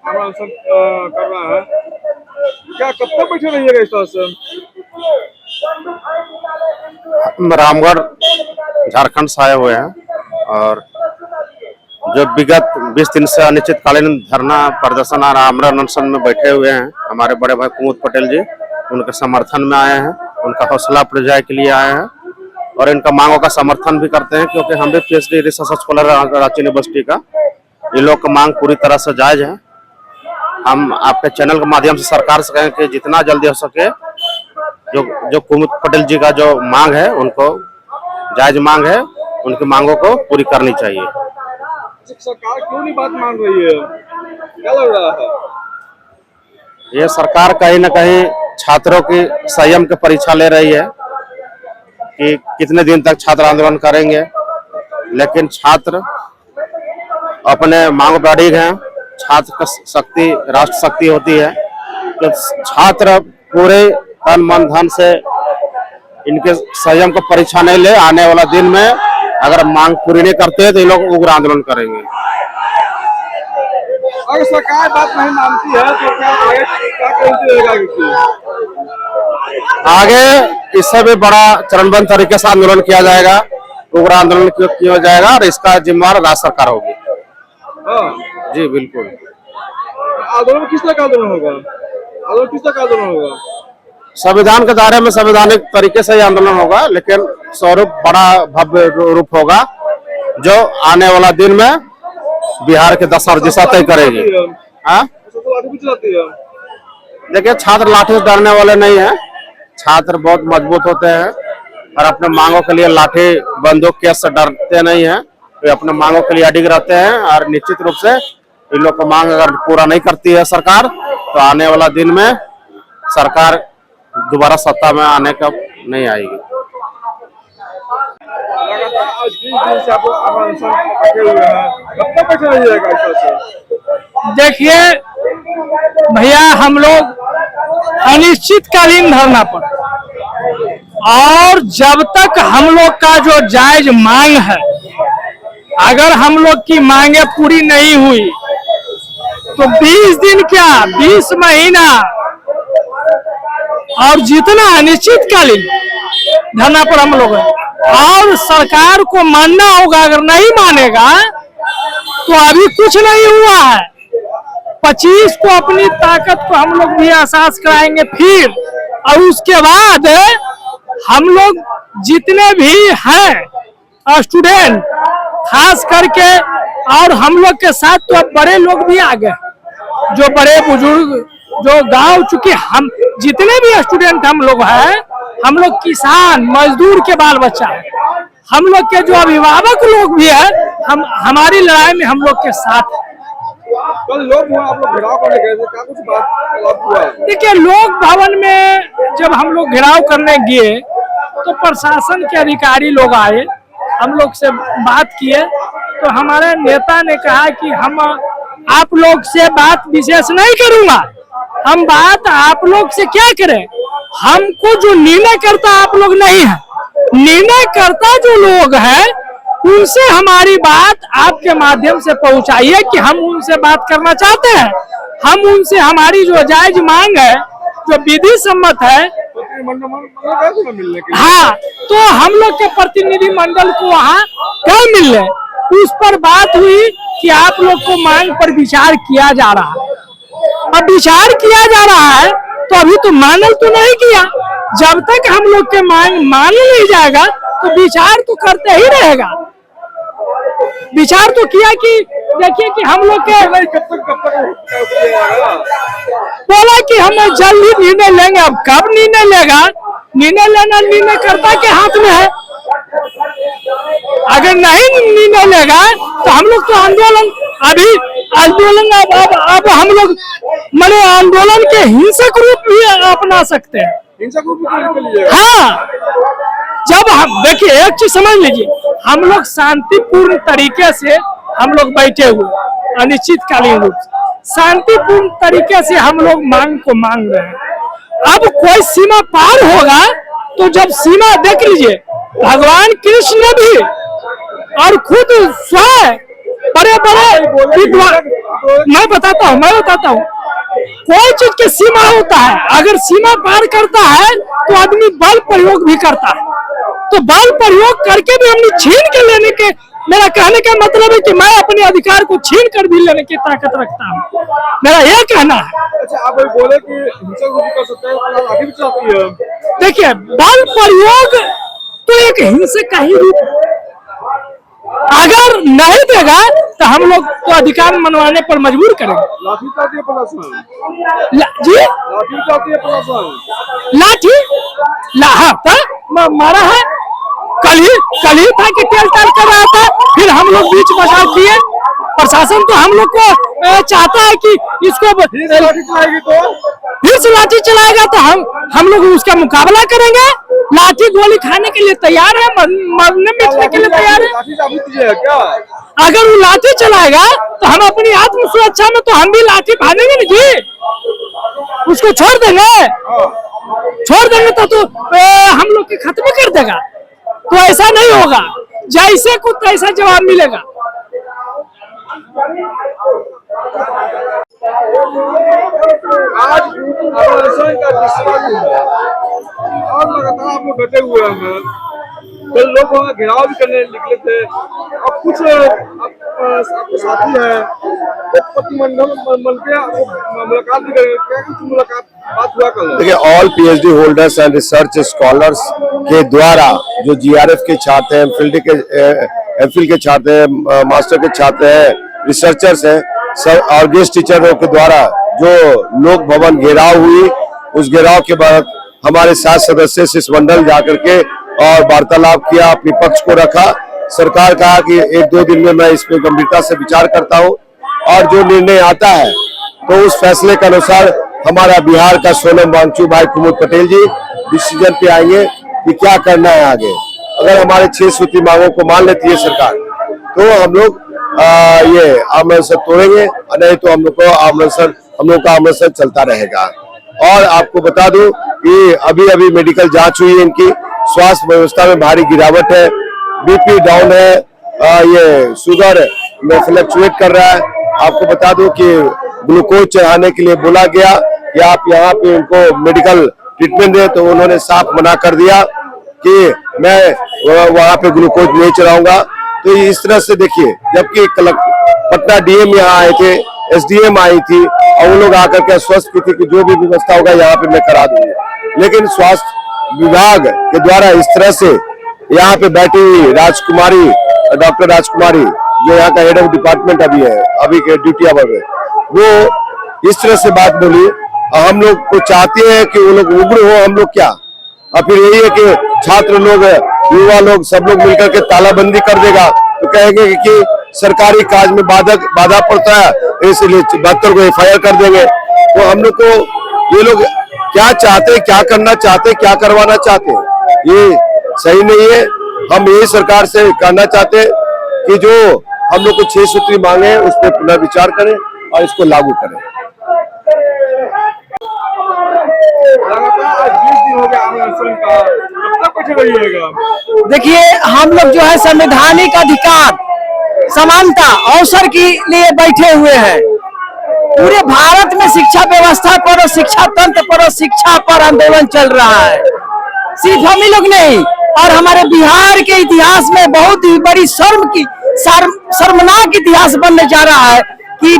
अनशन कर रहा है, क्या कब तक बैठे रहिएगा इस तरह से? हम रामगढ़ झारखंड से आए हुए हैं और जो विगत 20 दिन से अनिश्चितकालीन धरना प्रदर्शन और आमरण अनशन में बैठे हुए हैं हमारे बड़े भाई कुमुद पटेल जी, उनके समर्थन में आए हैं, उनका हौसला अफजाई के लिए आए हैं और इनका मांगों का समर्थन भी करते हैं क्योंकि हम भी PhD research scholar Ranchi university का। ये लोग का मांग पूरी तरह से जायज है। हम आपके चैनल के माध्यम से सरकार से कहें कि जितना जल्दी हो सके जो कुमुद पटेल जी का जो मांग है उनको जायज मांग है, उनकी मांगों को पूरी करनी चाहिए। सरकार क्यों नहीं बात मान रही है, क्या लग रहा है? ये सरकार कहीं न कहीं छात्रों की संयम की परीक्षा ले रही है कि कितने दिन तक छात्र आंदोलन करेंगे, लेकिन छात्र अपने मांग पर अड़िग हैं। छात्र का शक्ति राष्ट्र शक्ति होती है, तो छात्र पूरे तन मन धन से इनके संयम को परीक्षा नहीं ले, आने वाला दिन में अगर मांग पूरी नहीं करते तो ये लोग उग्र आंदोलन करेंगे। अगर सरकार बात नहीं मानती है तो क्या आगे क्या रहेगा? आगे इससे भी बड़ा चरणबद्ध तरीके से आंदोलन किया जाएगा, उग्र आंदोलन किया जाएगा और इसका जिम्मेदार राज्य सरकार होगी। जी बिल्कुल। आंदोलन किस तरह का आंदोलन होगा? आंदोलन किस तरह का आंदोलन होगा? संविधान के दायरे में संवैधानिक तरीके से आंदोलन होगा, लेकिन स्वरूप बड़ा भव्य रूप होगा जो आने वाला दिन में बिहार के दशा दिशा तय करेगी। देखिए, छात्र लाठी से डरने वाले नहीं है, छात्र बहुत मजबूत होते हैं और अपने मांगों के लिए लाठी बंदूक केस से डरते नहीं है, वे अपने मांगों के लिए अडिग रहते हैं और निश्चित रूप से इन लोग का मांग अगर पूरा नहीं करती है सरकार तो आने वाला दिन में सरकार दोबारा सत्ता में आने का नहीं आएगी। देखिए भैया, हम लोग अनिश्चितकालीन धरना पर और जब तक हम लोग का जो जायज मांग है, अगर हम लोग की मांगे पूरी नहीं हुई तो 20 दिन क्या 20 महीना और जितना अनिश्चितकालीन धरना पर हम लोग हैं। और सरकार को मानना होगा, अगर नहीं मानेगा तो अभी कुछ नहीं हुआ है। 25 को अपनी ताकत को हम लोग भी एहसास कराएंगे फिर, और उसके बाद हम लोग जितने भी हैं स्टूडेंट खास करके, और हम लोग के साथ तो अब बड़े लोग भी आ गए, जो बड़े बुजुर्ग जो गांव, चूंकि हम जितने भी स्टूडेंट हम लोग हैं, हम लोग किसान मजदूर के बाल बच्चा है, हम लोग के जो अभिभावक लोग भी है, हमारी लड़ाई में हम लोग के साथ है। कल लोग आप लोग घेराव करने गए थे, क्या कुछ बात हुआ? देखिए, लोक भवन में जब हम लोग घेराव करने गए तो प्रशासन के अधिकारी लोग आए, हम लोग से बात किए तो हमारे नेता ने कहा कि हम आप लोग से बात विशेष नहीं करूंगा, हम बात आप लोग से क्या करें, हमको जो निर्णय करता आप लोग नहीं है, निर्णय करता जो लोग हैं उनसे हमारी बात आपके माध्यम से पहुंचाइए कि हम उनसे बात करना चाहते हैं, हम उनसे हमारी जो जायज मांग है, जो विधि सम्मत है, हाँ, तो हम लोग के प्रतिनिधि मंडल को वहाँ कल मिलने, उस पर बात हुई कि आप लोग को मांग पर विचार किया जा रहा है। अब विचार किया जा रहा है तो अभी तो मानल तो नहीं किया, जब तक हम लोग के मांग मान नहीं जाएगा तो विचार तो करते ही रहेगा। विचार तो किया कि देखिए कि हम लोग के बोला कि हम जल्द ही निर्णय लेंगे। अब कब निर्णय लेगा, निर्णय लेना निर्णय कर्ता के हाथ में है। अगर नहीं निर्णय लेगा तो हम लोग तो आंदोलन अब हम लोग माने आंदोलन के हिंसक रूप भी अपना सकते हैं। हिंसक रूप? हाँ, जब हम देखिए एक चीज समझ लीजिए, हम लोग शांतिपूर्ण तरीके से हम लोग बैठे हुए अनिश्चितकालीन रूप से शांतिपूर्ण तरीके से हम लोग मांग को मांग रहे हैं। अब कोई सीमा पार होगा तो जब सीमा देख लीजिए, भगवान कृष्ण भी और खुद स्वयं बड़े बड़े विद्वान, मैं बताता हूँ कोई चीज की सीमा होता है, अगर सीमा पार करता है तो आदमी बल प्रयोग भी करता है, तो बल प्रयोग करके भी हमने छीन के लेने के, मेरा कहने का मतलब है कि मैं अपने अधिकार को छीन कर भी लेने की ताकत रखता हूँ, मेरा यह कहना है। अच्छा, आप बोले कि हिंसा भी कर सकते हैं, आगे भी चाहती है। देखिए, बल प्रयोग तो एक हिंसक का ही रूप है, अगर नहीं देगा तो हम लोग तो अधिकार मनवाने पर मजबूर करेंगे। लाठी चाहती है प्रशासन जी, लाठी चाहती है प्रशासन, लाठी हाँ मारा है, कल ही था कि तेल ताल कर रहा था, फिर हम लोग बीच बचाव किए। प्रशासन तो हम लोग को चाहता है कि इसको लाठी चलाएगी तो फिर से लाठी चलाएगा तो हम लोग उसका मुकाबला करेंगे। लाठी गोली खाने के लिए तैयार है, मरने मिटने के लिए तैयार है। लाठी चाबी दीजिए क्या? अगर वो लाठी चलाएगा तो हम अपनी आत्म सुरक्षा में तो हम भी लाठी भागेंगे ना जी, उसको छोड़ देंगे तो हम लोग के खत्म कर देगा, तो ऐसा नहीं होगा, जैसे को तैसा जवाब मिलेगा। आज प्रदर्शन का दूसरा दिन है और लगातार आप लोग डटे हुए हैं। कल लोग वहाँ घेराव भी करने निकले थे, अब कुछ आपके साथी है प्रतिमंडल मन के मुलाकात भी करेंगे, क्या कुछ मुलाकात बात हुआ कल? देखिए, all PhD holders and research scholars के द्वारा जो जीआरएफ के छात्र हैं, एमफिल के छात्र हैं, मास्टर के छात्र हैं, रिसर्चर्स हैं, सब और गेस्ट टीचरों के द्वारा जो लोक भवन घेराव हुई, उस घेराव के बाद हमारे 7 सदस्य शिष्टमंडल जाकर के और वार्तालाप किया, अपने पक्ष को रखा। सरकार कहा कि 1-2 दिन में मैं इस पे गंभीरता से विचार करता हूं और जो निर्णय आता है तो उस फैसले के अनुसार हमारा बिहार का सोनम वांगचू भाई कुमुद पटेल जी डिसीजन पे आएंगे कि क्या करना है आगे। अगर हमारे 6 सूत्री मांगों को मान लेती है सरकार तो हम लोग ये आमरण तोड़ेंगे, नहीं तो हम लोग का आमरण चलता रहेगा। और आपको बता दूं कि अभी मेडिकल जांच हुई है, इनकी स्वास्थ्य व्यवस्था में भारी गिरावट है, बीपी डाउन है, ये शुगर में फ्लक्चुएट कर रहा है। आपको बता दूं कि ग्लूकोज चढ़ाने के लिए बोला गया कि आप यहाँ पे इनको मेडिकल ट्रीटमेंट दें, तो उन्होंने साफ मना कर दिया कि मैं वहाँ पे ग्लूकोज नहीं चढ़ाऊंगा। तो इस तरह से देखिए, जबकि पटना डीएम यहाँ आए थे, एसडीएम आई थी और वो लोग आकर के आश्वस्त की थी कि जो भी व्यवस्था होगा यहाँ पे मैं करा दूंगा, लेकिन स्वास्थ्य विभाग के द्वारा इस तरह से यहाँ पे बैठी हुई राजकुमारी, डॉक्टर राजकुमारी जो यहाँ का हेड ऑफ डिपार्टमेंट अभी के ड्यूटी अब है, वो इस तरह से बात बोली। हम लोग को चाहते हैं कि वो लोग उग्र हो, हम लोग क्या, और फिर यही है कि छात्र लोग, युवा लोग, सब लोग मिलकर के तालाबंदी कर देगा तो कहेंगे कि सरकारी काज में बाधा पड़ता है, इसलिए 72 को एफआईआर कर देंगे। तो हम लोग को ये लोग क्या चाहते हैं, क्या करना चाहते हैं, क्या करवाना चाहते हैं, ये सही नहीं है। हम यही सरकार से कहना चाहते हैं कि जो हम लोग को 6 सूत्री मांगे हैं उस पर पुनर्विचार करें और इसको लागू करें। लगातार आज 20 दिन हो गया आंदोलन का, कब तक बैठे रहिएगा? देखिए, हम लोग जो है संवैधानिक अधिकार, समानता, अवसर के लिए बैठे हुए हैं। पूरे भारत में शिक्षा व्यवस्था पर और शिक्षा तंत्र पर और शिक्षा पर आंदोलन चल रहा है, सिर्फ हम ही लोग नहीं। और हमारे बिहार के इतिहास में बहुत ही बड़ी शर्मनाक इतिहास बनने जा रहा है कि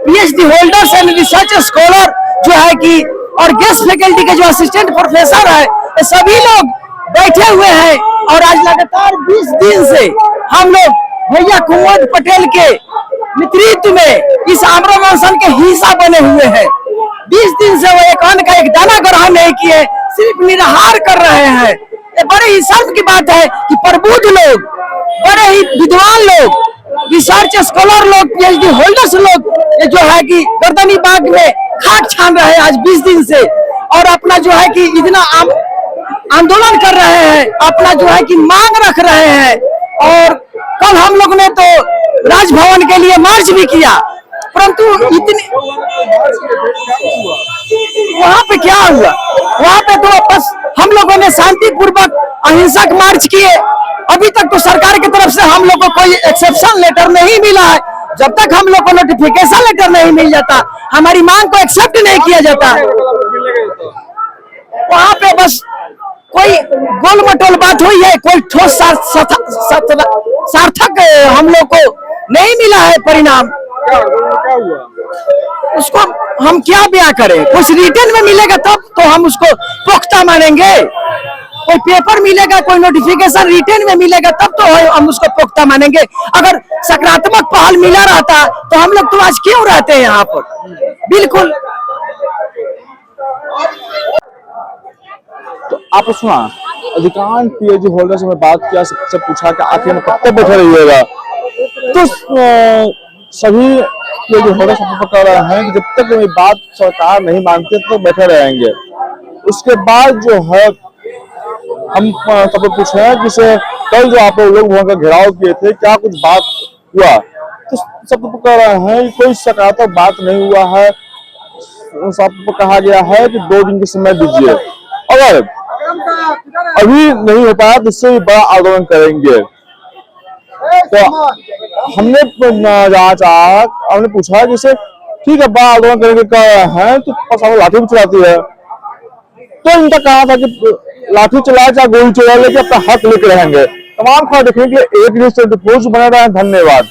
PhD holders and research scholar जो है कि और गेस्ट फैकल्टी के जो असिस्टेंट प्रोफेसर है, ये सभी लोग बैठे हुए हैं। और आज लगातार 20 दिन से हम लोग भैया कुमुद पटेल के नेतृत्व में इस आमरण अनशन के हिस्सा बने हुए हैं। 20 दिन से वो एक अन्न का एक दाना ग्रहण नहीं किए, सिर्फ निराहार कर रहे हैं। ये बड़े ही शर्म की बात है कि प्रबुद्ध लोग, बड़े ही विद्वान लोग, रिसर्च स्कॉलर लोग, पीएचडी होल्डर्स लोग ये जो है कि गर्दनी बाग में खाक छान रहे हैं आज 20 दिन से, और अपना जो है कि इतना आंदोलन कर रहे हैं, अपना जो है कि मांग रख रहे हैं। और कल हम लोग ने तो राजभवन के लिए मार्च भी किया, परंतु इतने वहाँ पे क्या हुआ, वहाँ पे तो बस हम लोगों ने शांतिपूर्वक अहिंसक मार्च किए। अभी तक तो सरकार की तरफ से हम लोग को कोई एक्सेप्शन लेटर नहीं मिला है। जब तक हम लोग को नोटिफिकेशन लेटर नहीं मिल जाता, हमारी मांग को एक्सेप्ट नहीं किया जाता, वहां पे बस कोई गोल मटोल बात हुई है, कोई ठोस सार्थक हम लोग को नहीं मिला है परिणाम। क्या हुआ? उसको हम क्या बयां करें? कुछ रिटर्न में मिलेगा तब तो हम उसको पुख्ता मानेंगे। कोई पेपर मिलेगा, कोई नोटिफिकेशन रिटर्न में मिलेगा तब तो हम उसको पुख्ता मानेंगे। अगर सकारात्मक पहल मिला रहता तो हम लोग तो आज क्यों रहते हैं यहाँ पर? बिल्कुल। तो आप सुना, अधिकांश पीएचडी होल्डर से मैं बात किया, सबसे पूछा कि आखिर में कब तक बैठे रहिएगा। तो सभी पीएचडी होल्डर सब कह रहे हैं कि जब तक ये बात सरकार नहीं मानती तो बैठे रहेंगे। उसके बाद जो है हम सबसे पूछे हैं कि कल जो आप लोग वहां का घेराव किए थे, क्या कुछ बात हुआ? तो सब कह रहे हैं कोई सकारात्मक बात नहीं हुआ है। सबको कहा गया है कि 2 दिन की समय दीजिए, अगर अभी नहीं हो पाया तो इससे भी बड़ा आंदोलन करेंगे। तो हमने हमने पूछा कि ठीक है बड़ा आंदोलन करेंगे कह रहे हैं, तो प्रशासन लाठी भी चलाती है। तो इनका कहा था कि लाठी चलाए चाहे गोली चलाए, लेकिन अपना हक लेकर रहेंगे। तमाम खबर देखने के लिए एक न्यूज़ 24 बने रहे। धन्यवाद।